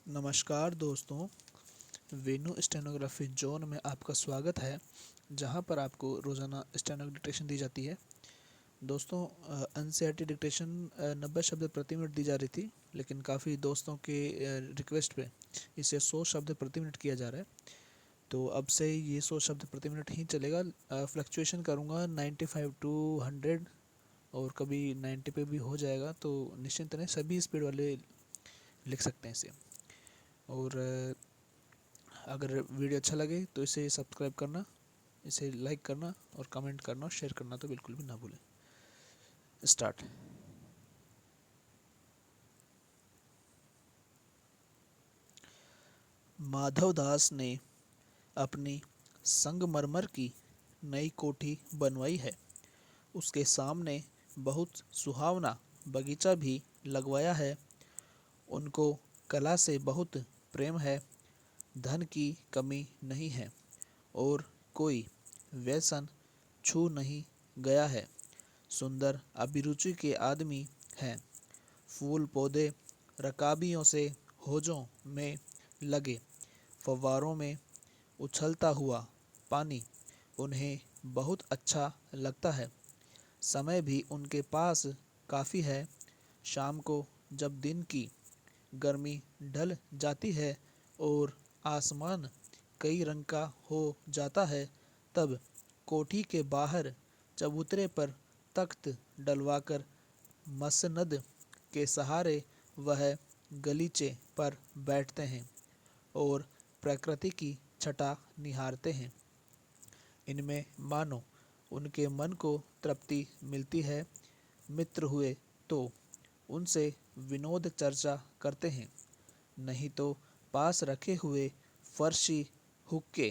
नमस्कार दोस्तों, venue stenography zone में आपका स्वागत है, जहां पर आपको रोज़ाना स्टेनो डिक्टेशन दी जाती है। दोस्तों, एनसीईआरटी डिक्टेशन 90 शब्द प्रति मिनट दी जा रही थी, लेकिन काफ़ी दोस्तों के रिक्वेस्ट पे इसे 100 शब्द प्रति मिनट किया जा रहा है। तो अब से ये 100 शब्द प्रति मिनट ही चलेगा। फ्लक्चुएशन करूँगा 95 टू 100 और कभी 90 पे भी हो जाएगा, तो निश्चिंत रहें, सभी स्पीड वाले लिख सकते हैं इसे। और अगर वीडियो अच्छा लगे तो इसे सब्सक्राइब करना, इसे लाइक करना और कमेंट करना और शेयर करना तो बिल्कुल भी ना भूलें। स्टार्ट। माधवदास ने अपनी संगमरमर की नई कोठी बनवाई है। उसके सामने बहुत सुहावना बगीचा भी लगवाया है। उनको कला से बहुत प्रेम है। धन की कमी नहीं है और कोई व्यसन छू नहीं गया है। सुंदर अभिरुचि के आदमी हैं। फूल पौधे रकाबियों से होजों में लगे, फव्वारों में उछलता हुआ पानी उन्हें बहुत अच्छा लगता है। समय भी उनके पास काफ़ी है। शाम को जब दिन की गर्मी ढल जाती है और आसमान कई रंग का हो जाता है, तब कोठी के बाहर चबूतरे पर तख्त डलवाकर मसनद के सहारे वह गलीचे पर बैठते हैं और प्रकृति की छटा निहारते हैं। इनमें मानो उनके मन को तृप्ति मिलती है। मित्र हुए तो उनसे विनोद चर्चा करते हैं, नहीं तो पास रखे हुए फर्शी हुक्के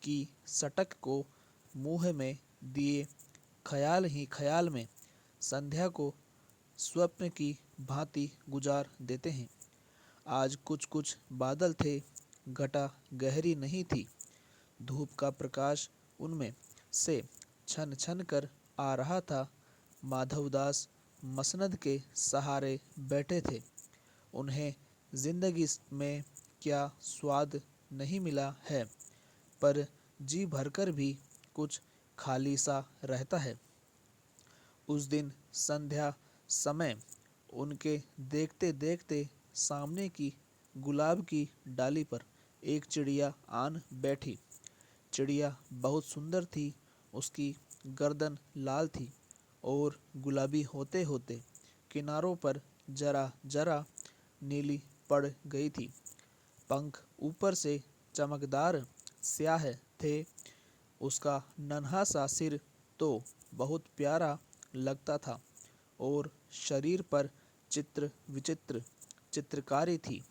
की सटक को मुंह में दिए ख्याल ही ख्याल में संध्या को स्वप्न की भांति गुजार देते हैं। आज कुछ कुछ बादल थे, घटा गहरी नहीं थी। धूप का प्रकाश उनमें से छन छन कर आ रहा था। माधवदास मसनद के सहारे बैठे थे। उन्हें जिंदगी में क्या स्वाद नहीं मिला है, पर जी भरकर भी कुछ खाली सा रहता है। उस दिन संध्या समय उनके देखते देखते सामने की गुलाब की डाली पर एक चिड़िया आन बैठी। चिड़िया बहुत सुंदर थी। उसकी गर्दन लाल थी और गुलाबी होते होते किनारों पर जरा जरा नीली पड़ गई थी। पंख ऊपर से चमकदार स्याह थे। उसका नन्हा सा सिर तो बहुत प्यारा लगता था और शरीर पर चित्र विचित्र चित्रकारी थी।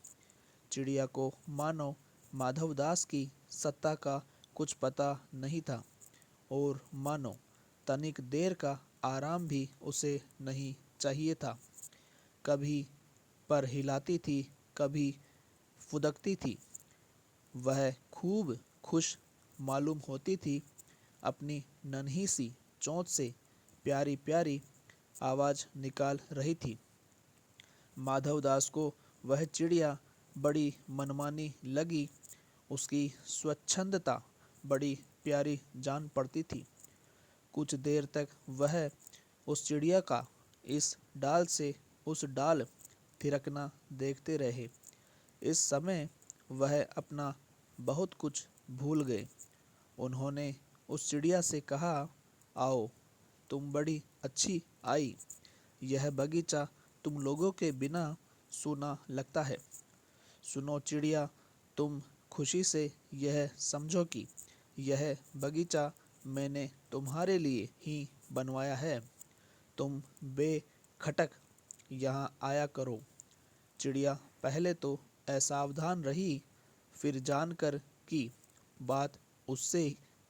चिड़िया को मानो माधवदास की सत्ता का कुछ पता नहीं था और मानो तनिक देर का आराम भी उसे नहीं चाहिए था। कभी पर हिलाती थी, कभी फुदकती थी। वह खूब खुश मालूम होती थी। अपनी नन्ही सी चोंच से प्यारी प्यारी आवाज़ निकाल रही थी। माधवदास को वह चिड़िया बड़ी मनमानी लगी। उसकी स्वच्छंदता बड़ी प्यारी जान पड़ती थी। कुछ देर तक वह उस चिड़िया का इस डाल से उस डाल थिरकना देखते रहे। इस समय वह अपना बहुत कुछ भूल गए। उन्होंने उस चिड़िया से कहा, आओ, तुम बड़ी अच्छी आई। यह बगीचा तुम लोगों के बिना सूना लगता है। सुनो चिड़िया, तुम खुशी से यह समझो कि यह बगीचा मैंने तुम्हारे लिए ही बनवाया है। तुम बेखटक यहाँ आया करो। चिड़िया पहले तो असावधान रही, फिर जानकर कि बात उससे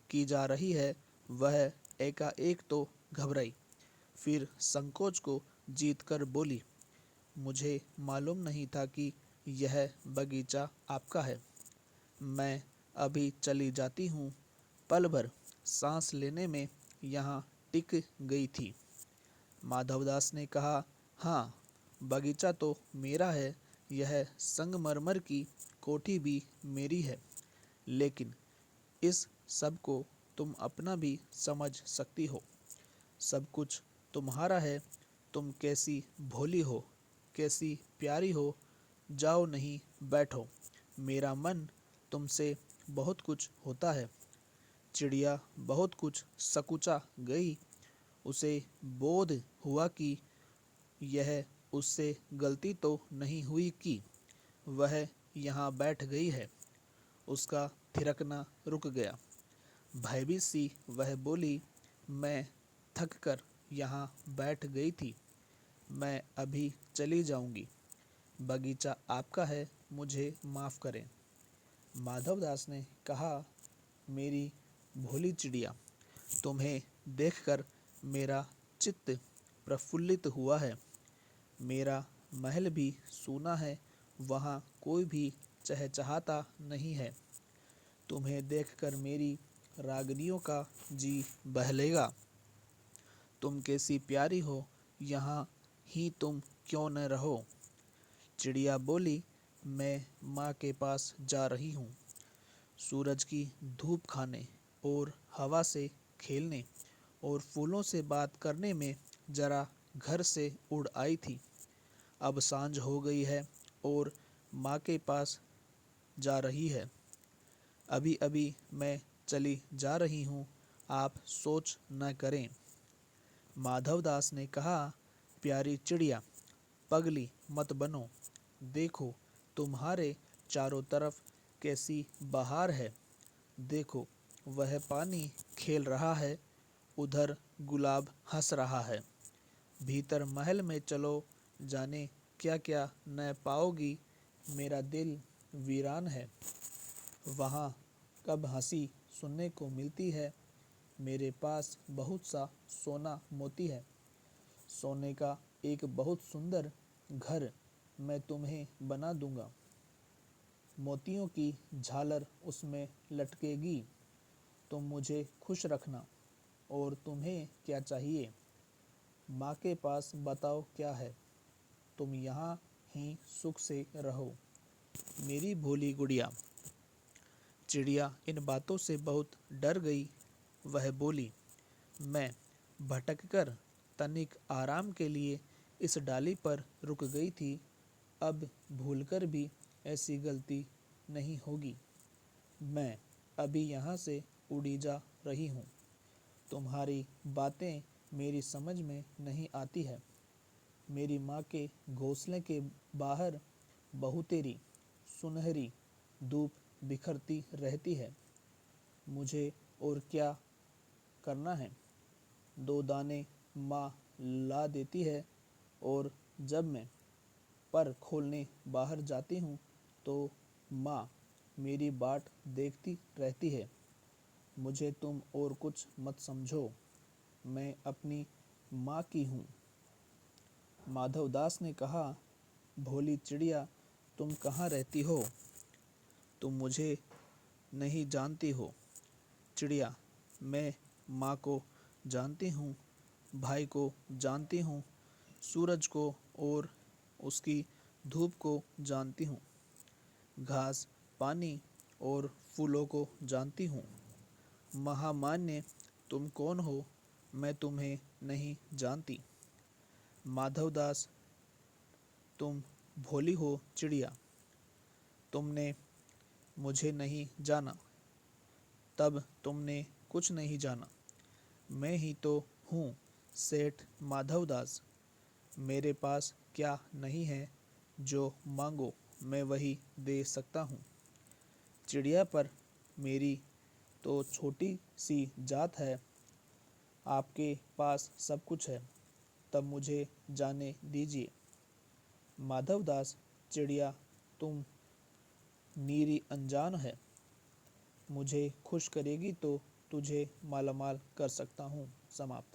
की जा रही है, वह एकाएक तो घबराई, फिर संकोच को जीतकर बोली, मुझे मालूम नहीं था कि यह बगीचा आपका है। मैं अभी चली जाती हूँ। पल भर सांस लेने में यहाँ टिक गई थी। माधवदास ने कहा, हाँ, बगीचा तो मेरा है, यह संगमरमर की कोठी भी मेरी है, लेकिन इस सब को तुम अपना भी समझ सकती हो। सब कुछ तुम्हारा है। तुम कैसी भोली हो, कैसी प्यारी हो। जाओ, नहीं बैठो। मेरा मन तुमसे बहुत कुछ होता है। चिड़िया बहुत कुछ सकुचा गई। उसे बोध हुआ कि यह उससे गलती तो नहीं हुई कि वह यहाँ बैठ गई है। उसका थिरकना रुक गया। भयभीत सी वह बोली, मैं थक कर यहाँ बैठ गई थी। मैं अभी चली जाऊंगी। बगीचा आपका है, मुझे माफ़ करें। माधवदास ने कहा, मेरी भोली चिड़िया, तुम्हें देखकर मेरा चित्त प्रफुल्लित हुआ है। मेरा महल भी सूना है, वहाँ कोई भी चहचहाता नहीं है। तुम्हें देखकर मेरी रागनियों का जी बहलेगा। तुम कैसी प्यारी हो, यहाँ ही तुम क्यों न रहो। चिड़िया बोली, मैं माँ के पास जा रही हूँ। सूरज की धूप खाने और हवा से खेलने और फूलों से बात करने में जरा घर से उड़ आई थी। अब सांझ हो गई है और माँ के पास जा रही है। अभी अभी मैं चली जा रही हूँ, आप सोच न करें। माधवदास ने कहा, प्यारी चिड़िया, पगली मत बनो। देखो, तुम्हारे चारों तरफ कैसी बहार है। देखो, वह पानी खेल रहा है, उधर गुलाब हंस रहा है। भीतर महल में चलो, जाने क्या क्या न पाओगी। मेरा दिल वीरान है। वहाँ कब हंसी सुनने को मिलती है। मेरे पास बहुत सा सोना मोती है। सोने का एक बहुत सुंदर घर मैं तुम्हें बना दूंगा। मोतियों की झालर उसमें लटकेगी। तुम मुझे खुश रखना। और तुम्हें क्या चाहिए? माँ के पास बताओ क्या है। तुम यहाँ ही सुख से रहो, मेरी भोली गुड़िया। चिड़िया इन बातों से बहुत डर गई। वह बोली, मैं भटककर तनिक आराम के लिए इस डाली पर रुक गई थी। अब भूलकर भी ऐसी गलती नहीं होगी। मैं अभी यहाँ से उड़ी जा रही हूँ। तुम्हारी बातें मेरी समझ में नहीं आती है। मेरी माँ के घोंसले के बाहर बहुतेरी सुनहरी धूप बिखरती रहती है। मुझे और क्या करना है। दो दाने माँ ला देती है और जब मैं पर खोलने बाहर जाती हूँ तो माँ मेरी बाट देखती रहती है। मुझे तुम और कुछ मत समझो। मैं अपनी माँ की हूँ। माधवदास ने कहा, भोली चिड़िया, तुम कहाँ रहती हो? तुम मुझे नहीं जानती हो। चिड़िया, मैं माँ को जानती हूँ, भाई को जानती हूँ, सूरज को और उसकी धूप को जानती हूँ, घास, पानी और फूलों को जानती हूँ। महामान्य, तुम कौन हो? मैं तुम्हें नहीं जानती। माधवदास, तुम भोली हो चिड़िया। तुमने मुझे नहीं जाना, तब तुमने कुछ नहीं जाना। मैं ही तो हूँ सेठ माधवदास। मेरे पास क्या नहीं है, जो मांगो मैं वही दे सकता हूँ। चिड़िया पर मेरी तो छोटी सी जात है, आपके पास सब कुछ है, तब मुझे जाने दीजिए। माधवदास, चिड़िया तुम नीरी अनजान है। मुझे खुश करेगी तो तुझे मालामाल कर सकता हूँ। समाप्त।